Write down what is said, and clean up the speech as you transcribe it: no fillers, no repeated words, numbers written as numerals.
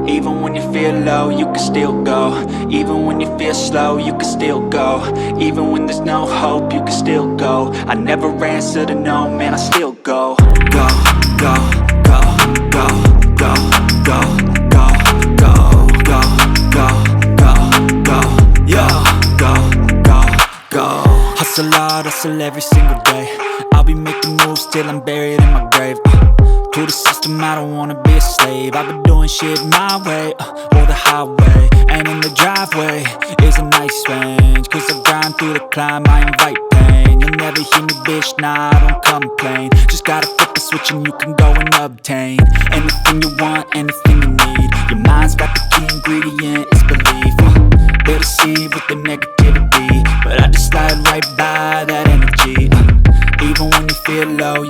Even when you feel low, you can still go. Even when you feel slow, you can still go. Even when there's no hope, you can still go. I never answer to no, man, I still go. Go, go, go, go, go, go, go, go, go, go, go, go, yo, go, go, go. Hustle hard, hustle every single day. I'll be making moves till I'm buried in my grave. To the system, I don't wanna be a slave. I've been doing shit my way, or the highway. And in the driveway is a nice range, cause I grind through the climb, I invite pain. You'll never hear me, bitch, nah, I don't complain. Just gotta flip the switch and you can go and obtain anything you want, anything you need. Your mind's got the key ingredient, it's belief. They deceive with the negativity, but I just slide right by that energy. Even when you feel low,